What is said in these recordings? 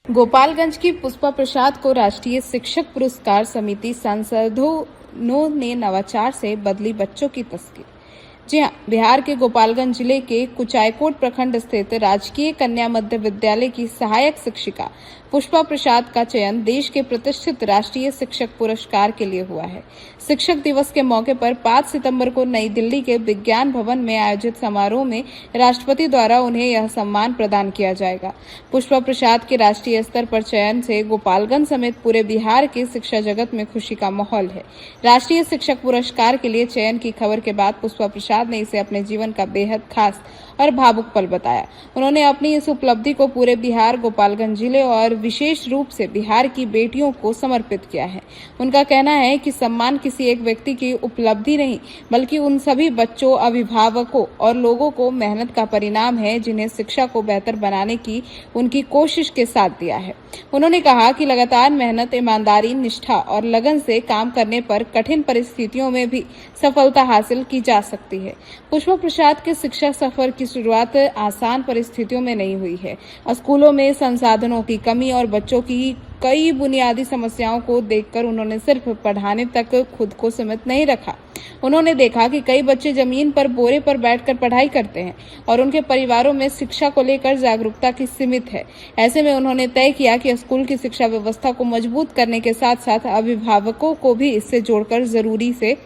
गोपालगंज की पुष्पा प्रसाद को राष्ट्रीय शिक्षक पुरस्कार समिति सांसदों ने नवाचार से बदली बच्चों की तस्वीर। जी हाँ, बिहार के गोपालगंज जिले के कुचायकोट प्रखंड स्थित राजकीय कन्या मध्य विद्यालय की सहायक शिक्षिका पुष्पा प्रसाद का चयन देश के प्रतिष्ठित राष्ट्रीय शिक्षक पुरस्कार के लिए हुआ है। शिक्षक दिवस के मौके पर 5 सितंबर को नई दिल्ली के विज्ञान भवन में आयोजित समारोह में राष्ट्रपति द्वारा उन्हें यह सम्मान प्रदान किया जाएगा। पुष्पा प्रसाद के राष्ट्रीय स्तर पर चयन से गोपालगंज समेत पूरे बिहार के शिक्षा जगत में खुशी का माहौल है। राष्ट्रीय शिक्षक पुरस्कार के लिए चयन की खबर के बाद पुष्पा प्रसाद ने इसे अपने जीवन का बेहद खास और भावुक पल बताया। उन्होंने अपनी इस उपलब्धि को पूरे बिहार, गोपालगंज जिले और विशेष रूप से बिहार की बेटियों को समर्पित किया है। उनका कहना है कि सम्मान किसी एक व्यक्ति की उपलब्धि नहीं, बल्कि उन सभी बच्चों, अभिभावकों और लोगों को मेहनत का परिणाम है जिन्हें शिक्षा को बेहतर बनाने की उनकी कोशिश के साथ दिया है। उन्होंने कहा कि लगातार मेहनत, ईमानदारी, निष्ठा और लगन से काम करने पर कठिन परिस्थितियों में भी सफलता हासिल की जा सकती है। पुष्पा प्रसाद के शिक्षा सफर की शुरुआत आसान परिस्थितियों में नहीं हुई है। स्कूलों में संसाधनों की कमी और बच्चों की कई बुनियादी समस्याओं को देखकर उन्होंने सिर्फ पढ़ाने तक खुद को सीमित नहीं रखा। उन्होंने देखा कि कई बच्चे जमीन पर बोरे पर बैठकर पढ़ाई करते हैं और उनके परिवारों में शिक्षा को लेकर जागरूकता की सीमित है। ऐसे में उन्होंने तय किया कि स्कूल की शिक्षा व्यवस्था को मजबूत करने के साथ साथ अभिभावकों को भी इससे जोड़कर जरूरी से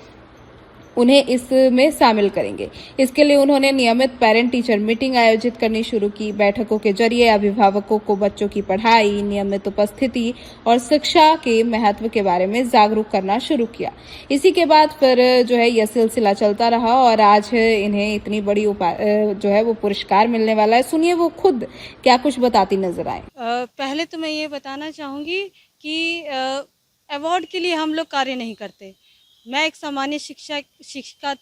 उन्हें इसमें शामिल करेंगे। इसके लिए उन्होंने नियमित पेरेंट टीचर मीटिंग आयोजित करनी शुरू की। बैठकों के जरिए अभिभावकों को बच्चों की पढ़ाई, नियमित उपस्थिति और शिक्षा के महत्व के बारे में जागरूक करना शुरू किया। इसी के बाद फिर यह सिलसिला चलता रहा और आज इन्हें इतनी बड़ी वो पुरस्कार मिलने वाला है। सुनिए वो खुद क्या कुछ बताती नजर आए। पहले तो मैं ये बताना चाहूँगी कि अवार्ड के लिए हम लोग कार्य नहीं करते। मैं एक सामान्य शिक्षिका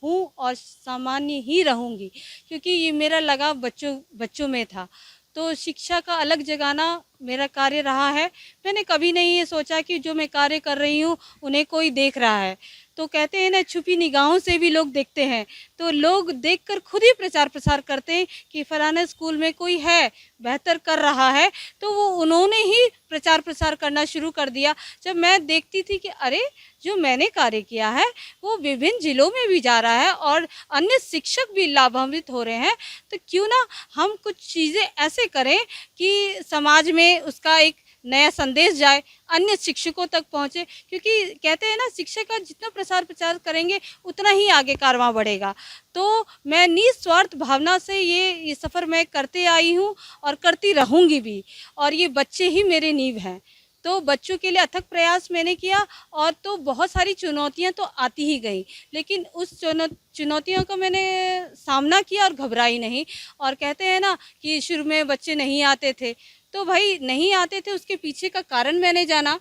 हूँ और सामान्य ही रहूँगी, क्योंकि ये मेरा लगाव बच्चों में था। तो शिक्षा का अलग जगाना मेरा कार्य रहा है। मैंने कभी नहीं ये सोचा कि जो मैं कार्य कर रही हूँ उन्हें कोई देख रहा है। तो कहते हैं ना, छुपी निगाहों से भी लोग देखते हैं। तो लोग देखकर खुद ही प्रचार प्रसार करते हैं कि फलाने स्कूल में कोई है, बेहतर कर रहा है, तो वो उन्होंने ही प्रचार प्रसार करना शुरू कर दिया। जब मैं देखती थी कि अरे, जो मैंने कार्य किया है वो विभिन्न जिलों में भी जा रहा है और अन्य शिक्षक भी लाभान्वित हो रहे हैं, तो क्यों ना हम कुछ चीज़ें ऐसे करें कि समाज में उसका एक नया संदेश जाए, अन्य शिक्षकों तक पहुंचे। क्योंकि कहते हैं ना, शिक्षा का जितना प्रसार प्रचार करेंगे उतना ही आगे कारवां बढ़ेगा। तो मैं निस्वार्थ भावना से ये सफ़र मैं करते आई हूँ और करती रहूँगी भी। और ये बच्चे ही मेरे नींव हैं, तो बच्चों के लिए अथक प्रयास मैंने किया। और तो बहुत सारी चुनौतियां तो आती ही गई, लेकिन उस चुनौतियों का मैंने सामना किया और घबराई नहीं। और कहते हैं ना कि शुरू में बच्चे नहीं आते थे, तो भाई नहीं आते थे, उसके पीछे का कारण मैंने जाना।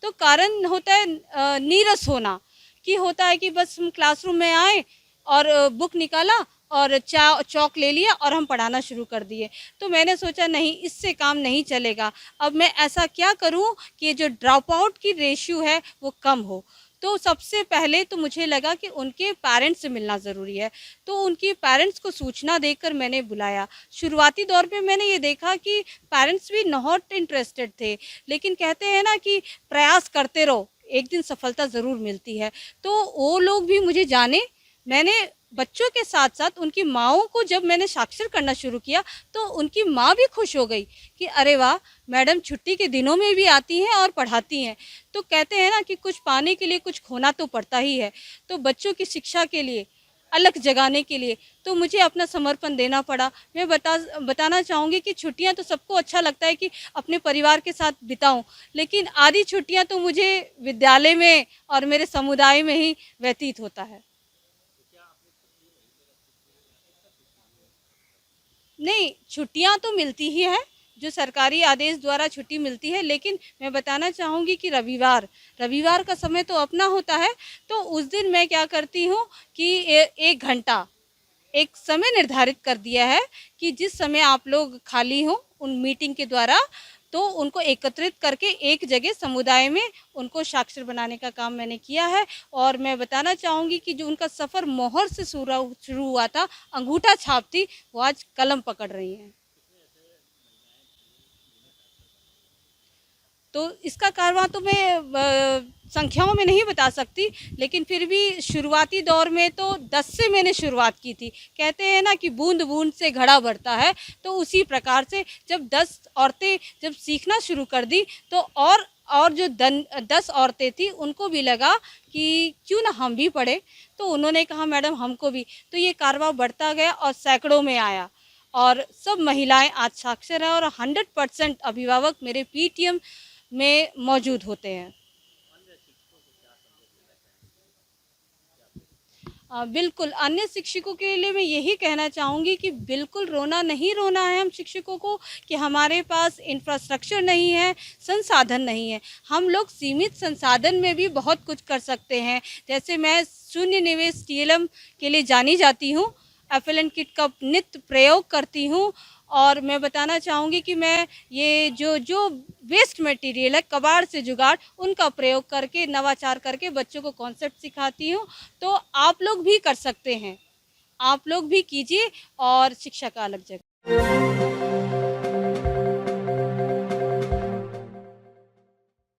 तो कारण होता है नीरस होना, कि होता है कि बस हम क्लासरूम में आए और बुक निकाला और चौक ले लिया और हम पढ़ाना शुरू कर दिए। तो मैंने सोचा नहीं, इससे काम नहीं चलेगा। अब मैं ऐसा क्या करूं कि जो ड्रॉप आउट की रेशियो है वो कम हो। तो सबसे पहले तो मुझे लगा कि उनके पेरेंट्स से मिलना ज़रूरी है। तो उनकी पेरेंट्स को सूचना देकर मैंने बुलाया। शुरुआती दौर पे मैंने ये देखा कि पेरेंट्स भी नॉट इंटरेस्टेड थे, लेकिन कहते हैं ना कि प्रयास करते रहो, एक दिन सफलता ज़रूर मिलती है। तो वो लोग भी मुझे जाने। मैंने बच्चों के साथ साथ उनकी माँओं को जब मैंने साक्षर करना शुरू किया, तो उनकी माँ भी खुश हो गई कि अरे वाह, मैडम छुट्टी के दिनों में भी आती हैं और पढ़ाती हैं। तो कहते हैं ना कि कुछ पाने के लिए कुछ खोना तो पड़ता ही है। तो बच्चों की शिक्षा के लिए, अलग जगाने के लिए तो मुझे अपना समर्पण देना पड़ा। मैं बताना चाहूँगी कि छुट्टियाँ तो सबको अच्छा लगता है कि अपने परिवार के साथ बिताऊं, लेकिन आधी छुट्टियाँ तो मुझे विद्यालय में और मेरे समुदाय में ही व्यतीत होता है। नहीं, छुट्टियां तो मिलती ही हैं, जो सरकारी आदेश द्वारा छुट्टी मिलती है, लेकिन मैं बताना चाहूँगी कि रविवार का समय तो अपना होता है। तो उस दिन मैं क्या करती हूँ कि 1 घंटा एक समय निर्धारित कर दिया है कि जिस समय आप लोग खाली हों उन मीटिंग के द्वारा, तो उनको एकत्रित करके एक जगह समुदाय में उनको साक्षर बनाने का काम मैंने किया है। और मैं बताना चाहूँगी कि जो उनका सफ़र मोहर से शुरू हुआ था, अंगूठा छाप थी, वो आज कलम पकड़ रही हैं। तो इसका कारवां तो मैं संख्याओं में नहीं बता सकती, लेकिन फिर भी शुरुआती दौर में तो 10 से मैंने शुरुआत की थी। कहते हैं ना कि बूंद बूंद से घड़ा भरता है, तो उसी प्रकार से जब 10 औरतें जब सीखना शुरू कर दी तो और जो 10 औरतें थी उनको भी लगा कि क्यों ना हम भी पढ़े, तो उन्होंने कहा मैडम हमको भी। तो ये कारवां बढ़ता गया और सैकड़ों में आया और सब महिलाएं आज साक्षर हैं और 100% अभिभावक मेरे पीटीएम में मौजूद होते हैं। बिल्कुल, अन्य शिक्षकों के लिए मैं यही कहना चाहूँगी कि बिल्कुल रोना नहीं रोना है हम शिक्षकों को कि हमारे पास इंफ्रास्ट्रक्चर नहीं है, संसाधन नहीं है। हम लोग सीमित संसाधन में भी बहुत कुछ कर सकते हैं। जैसे मैं शून्य निवेश टीएलएम के लिए जानी जाती हूँ, एफएलएन किट का नित्य प्रयोग करती हूँ और मैं बताना चाहूँगी कि मैं ये जो वेस्ट मटेरियल है, कबाड़ से जुगाड़, उनका प्रयोग करके, नवाचार करके बच्चों को कॉन्सेप्ट सिखाती हूँ। तो आप लोग भी कर सकते हैं, आप लोग भी कीजिए और शिक्षा का अलग जगह।